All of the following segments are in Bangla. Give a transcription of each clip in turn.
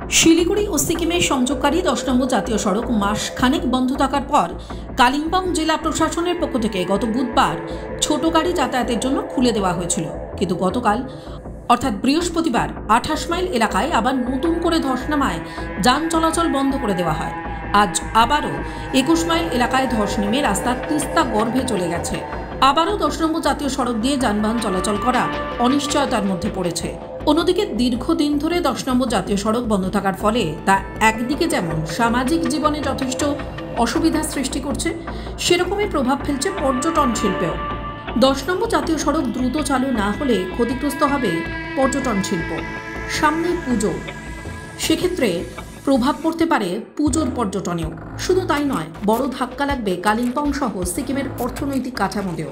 শিলিগুড়ি ও সিকিমের সংযোগকারী 10 নম্বর জাতীয় সড়ক মাস খানেক বন্ধ থাকার পর কালিম্পং জেলা প্রশাসনের পক্ষ থেকে গত বুধবার ছোট গাড়ি যাতায়াতের জন্য খুলে দেওয়া হয়েছিল। কিন্তু গতকাল অর্থাৎ বৃহস্পতিবার 28 মাইল এলাকায় আবার নতুন করে ধস নামায় যান চলাচল বন্ধ করে দেওয়া হয়। আজ আবারও 21 মাইল এলাকায় ধস নেমে রাস্তা তিস্তা গর্ভে চলে গেছে। আবারও 10 নম্বর জাতীয় সড়ক দিয়ে যানবাহন চলাচল করা অনিশ্চয়তার মধ্যে পড়েছে। অন্যদিকে দীর্ঘদিন ধরে 10 নম্বর জাতীয় সড়ক বন্ধ থাকার ফলে তা একদিকে যেমন সামাজিক জীবনে যথেষ্ট অসুবিধার সৃষ্টি করছে, সেরকমই প্রভাব ফেলছে পর্যটন শিল্পেও। 10 নম্বর জাতীয় সড়ক দ্রুত চালু না হলে ক্ষতিগ্রস্ত হবে পর্যটন শিল্প। সামনে পুজো, সেক্ষেত্রে প্রভাব পড়তে পারে পুজোর পর্যটনেও। শুধু তাই নয়, বড় ধাক্কা লাগবে কালিম্পং সহ সিকিমের অর্থনৈতিক কাঠামোতেও।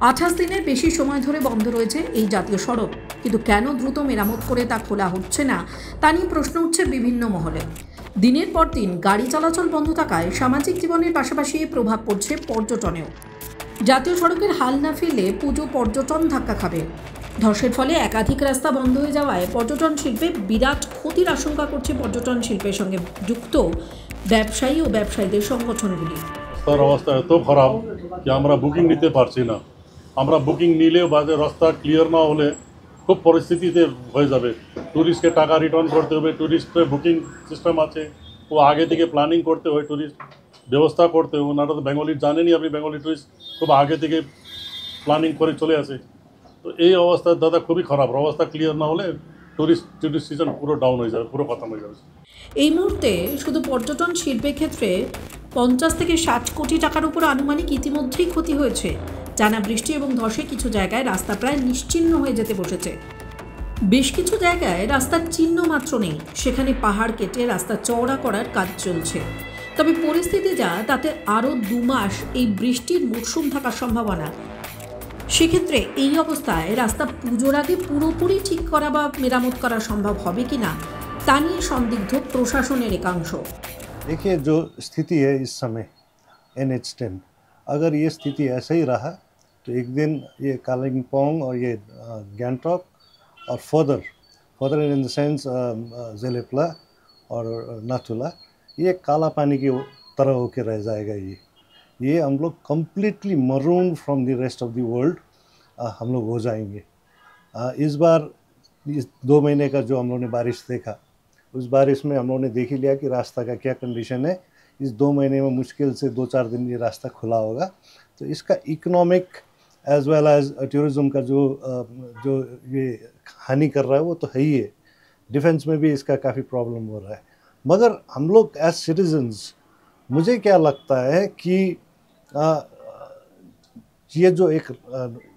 28 দিনের বেশি সময় ধরে বন্ধ রয়েছে এই জাতীয় সড়ক, কিন্তু কেন দ্রুত মেরামত করে তা খোলা হচ্ছে না তা নিয়ে প্রশ্ন উঠছে বিভিন্ন মহলে। দিনের পর দিন গাড়ি চলাচল বন্ধ থাকায় সামাজিক জীবনের পাশাপাশি প্রভাব পড়ছে পর্যটনেও। জাতীয় সড়কের হাল না ফিরলে পুজো পর্যটন ধাক্কা খাবে। ধসের ফলে একাধিক রাস্তা বন্ধ হয়ে যাওয়ায় পর্যটন শিল্পে বিরাট ক্ষতির আশঙ্কা করছে পর্যটন শিল্পের সঙ্গে যুক্ত ব্যবসায়ী ও ব্যবসায়ীদের সংগঠনগুলি। রাস্তার অবস্থা এত খারাপ যে আমরা বুকিং নিতে পারছি না। আমরা বুকিং নিলেও বাজে রাস্তা ক্লিয়ার না হলে খুব পরিস্থিতিতে হয়ে যাবে। ট্যুরিস্টকে টাকা রিটার্ন করতে হবে, ট্যুরিস্টের বুকিং সিস্টেম আছে, ও আগে থেকে প্ল্যানিং করতে হয়, ট্যুরিস্ট ব্যবস্থা করতে হয়। ওনারা তো বেঙ্গলি জানেনই, আপনি বেঙ্গলি ট্যুরিস্ট খুব আগে থেকে প্ল্যানিং করে চলে আসে। তো এই অবস্থা দাদা খুবই খারাপ। অবস্থা ক্লিয়ার না হলে ট্যুরিস্ট সিজন পুরো ডাউন হয়ে যাবে, পুরো খতম হয়ে যাবে। এই মুহূর্তে শুধু পর্যটন শিল্পের ক্ষেত্রে 50 থেকে 60 কোটি টাকার উপর আনুমানিক ইতিমধ্যেই ক্ষতি হয়েছে। টানা বৃষ্টি এবং ধসে কিছু জায়গায় রাস্তা প্রায় নিশ্চিহ্ন হয়ে যেতে বসেছে। বেশ কিছু জায়গায় রাস্তার চিহ্ন মাত্র নেই, সেখানে পাহাড় কেটে রাস্তা চওড়া করার কাজ চলছে। তবে পরিস্থিতি যা, তাতে আরও 2 মাস এই বৃষ্টির মরশুম থাকার সম্ভাবনা। সেক্ষেত্রে এই অবস্থায় রাস্তা পুজোর আগে পুরোপুরি ঠিক করা বা মেরামত করা সম্ভব হবে কিনা তা নিয়ে সন্দিগ্ধ प्रशासनेर एकांश। देखिए, जो स्थिति है इस समय NH10, अगर ये स्थिति ऐसा ही रहा तो एक दिन ये कालिम्पोंग और ये गैंगटॉक और फर्दर इन द सेंस जेलेप्ला और नाथुला, ये काला पानी की तरह होके रह जाएगा। ये हम लोग completely maroon from the rest of the world हम लोग हो जाएंगे। इस बार इस 2 महीने का जो हम लोगों ने बारिश देखा, उस बारिश में हम लोगों ने देख ही लिया कि रास्ता का क्या कंडीशन है। इस 2 महीने में मुश्किल से 2-4 दिन ये रास्ता खुला होगा, तो इसका economic as well as tourism का जो ये हानि कर रहा है वो तो है ही है। डिफेंस में भी इसका काफ़ी प्रॉब्लम हो रहा है। मगर हम लोग एज सिटीजन्स, मुझे क्या लगता है कि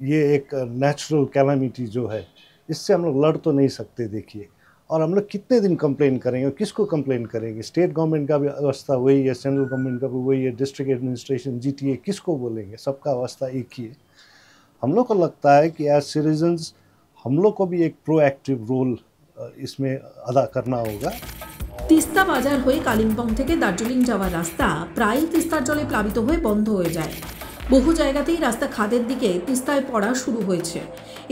ये एक नेचुरल कैलामिटी जो है, इससे हम लोग लड़ तो नहीं सकते। देखिए, और हम लोग कितने दिन कंप्लेन करेंगे और किसको कंप्लेन करेंगे? स्टेट गवर्नमेंट का भी अवस्था वही है, सेंट्रल गवर्नमेंट का भी वही है, डिस्ट्रिक्ट एडमिनिस्ट्रेशन GTA किसको बोलेंगे? सबका अवस्था एक ही है। हम लोग को लगता है कि एज सिटीजन्स हम लोग को भी एक प्रोएक्टिव रोल इसमें अदा करना होगा। তিস্তা বাজার হয়ে কালিম্পং থেকে দার্জিলিং যাওয়ার রাস্তা প্রায় তিস্তার জলে প্লাবিত হয়ে বন্ধ হয়ে যায়। বহু জায়গাতেই রাস্তা খাদের দিকে তিস্তায় পড়া শুরু হয়েছে।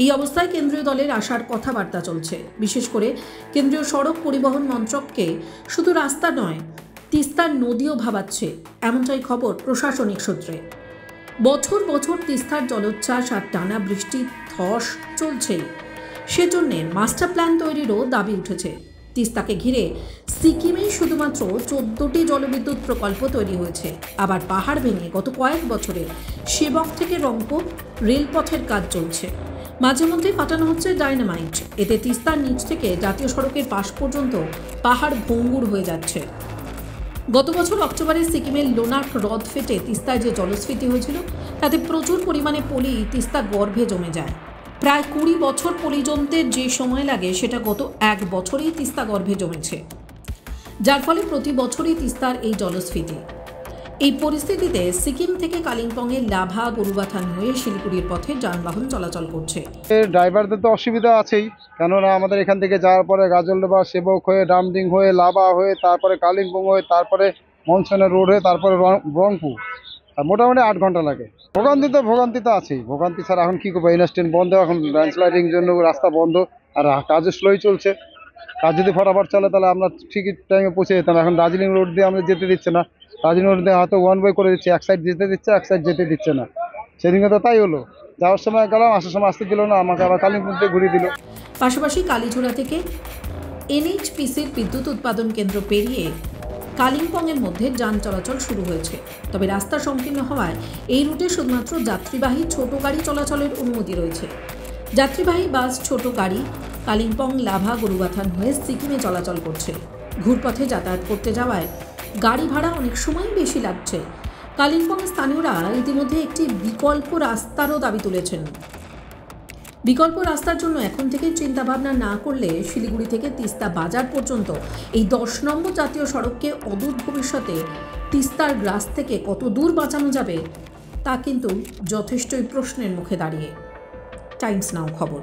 এই অবস্থায় কেন্দ্রীয় দলের আসার কথাবার্তা চলছে। বিশেষ করে কেন্দ্রীয় সড়ক পরিবহন মন্ত্রককে শুধু রাস্তা নয়, তিস্তার নদীও ভাবাচ্ছে, এমনটাই খবর প্রশাসনিক সূত্রে। বছর বছর তিস্তার জলোচ্ছ্বাস আর টানা বৃষ্টি ধস চলছেই। সেজন্যে মাস্টার প্ল্যান তৈরিরও দাবি উঠেছে। তিস্তাকে ঘিরে সিকিমেই শুধুমাত্র 14টি জলবিদ্যুৎ প্রকল্প তৈরি হয়েছে। আবার পাহাড় ভেঙে গত কয়েক বছরে সেবক থেকে রংপুর রেলপথের কাজ চলছে। মাঝে মধ্যেই ফাটানো হচ্ছে ডায়নামাইট। এতে তিস্তার নিচ থেকে জাতীয় সড়কের পাশ পর্যন্ত পাহাড় ভঙ্গুর হয়ে যাচ্ছে। গত বছর অক্টোবরে সিকিমের লোনাক হ্রদ ফেটে তিস্তায় যে জলস্ফীতি হয়েছিল, তাতে প্রচুর পরিমাণে পলি তিস্তা গর্ভে জমে যায়। প্রায় 20 বছর পলি জমতে যে সময় লাগে, সেটা গত 1 বছরেই তিস্তা গর্ভে জমেছে, যার ফলে প্রতি বছরই তিস্তার এই জলস্ফীতি। এই পরিস্থিতিতে সিকিম থেকে কালিম্পংয়ের লাভা গরুবাথান হয়ে শিলিগুড়ির পথে যানবাহন চলাচল করছে। ড্রাইভারদের তো অসুবিধা আছেই, কেননা আমাদের এখান থেকে যাওয়ার পরে গাজলডোবা, সেবক হয়ে, ডামডিং হয়ে, লাভা হয়ে, তারপরে কালিম্পং হয়ে, তারপরে মনসনের রোড হয়ে, তারপরে রংপুর, আর মোটামুটি 8 ঘন্টা লাগে। ভোগান্তি তো আছেই। ভোগান্তি ছাড়া এখন কী করবো? NH10 বন্ধ, এখন ল্যান্ডস্লাইডিং জন্য রাস্তা বন্ধ, আর কাজও স্লোই চলছে। কাজ যদি ফটাফট চলে তাহলে আমরা ঠিকই টাইমে পৌঁছে যেতাম। এখন দার্জিলিং রোড দিয়ে আমরা যেতে দিচ্ছে না, দার্জিলিং রোড দিয়ে হয়তো ওয়ান ওয়ে করে দিচ্ছে, এক সাইড যেতে দিচ্ছে, এক সাইড যেতে দিচ্ছে না। সেদিনকে তো তাই হলো, যাওয়ার সময় গেলাম, আসার সময় আসতে দিল না, আমাকে আবার কালিম্পং দিয়ে ঘুরিয়ে দিল। পাশাপাশি কালীঝোড়া থেকে এনএইচপিসির বিদ্যুৎ উৎপাদন কেন্দ্র পেরিয়ে কালিম্পংয়ের মধ্যে যান চলাচল শুরু হয়েছে। তবে রাস্তা সংকীর্ণ হওয়ায় এই রুটে শুধুমাত্র যাত্রীবাহী ছোট গাড়ি চলাচলের অনুমতি রয়েছে। যাত্রীবাহী বাস, ছোট গাড়ি কালিম্পং, লাভা, গরুবাথান হয়ে সিকিমে চলাচল করছে। ঘুরপথে যাতায়াত করতে যাওয়ায় গাড়ি ভাড়া অনেক সময় বেশি লাগছে। কালিম্পং স্থানীয়রা ইতিমধ্যে একটি বিকল্প রাস্তারও দাবি তুলেছেন। বিকল্প রাস্তার জন্য এখন থেকে চিন্তাভাবনা না করলে শিলিগুড়ি থেকে তিস্তা বাজার পর্যন্ত এই 10 নম্বর জাতীয় সড়ককে অদূর ভবিষ্যতে তিস্তার গ্রাস থেকে কত দূর বাঁচানো যাবে তা কিন্তু যথেষ্টই প্রশ্নের মুখে দাঁড়িয়ে। টাইমস নাও খবর।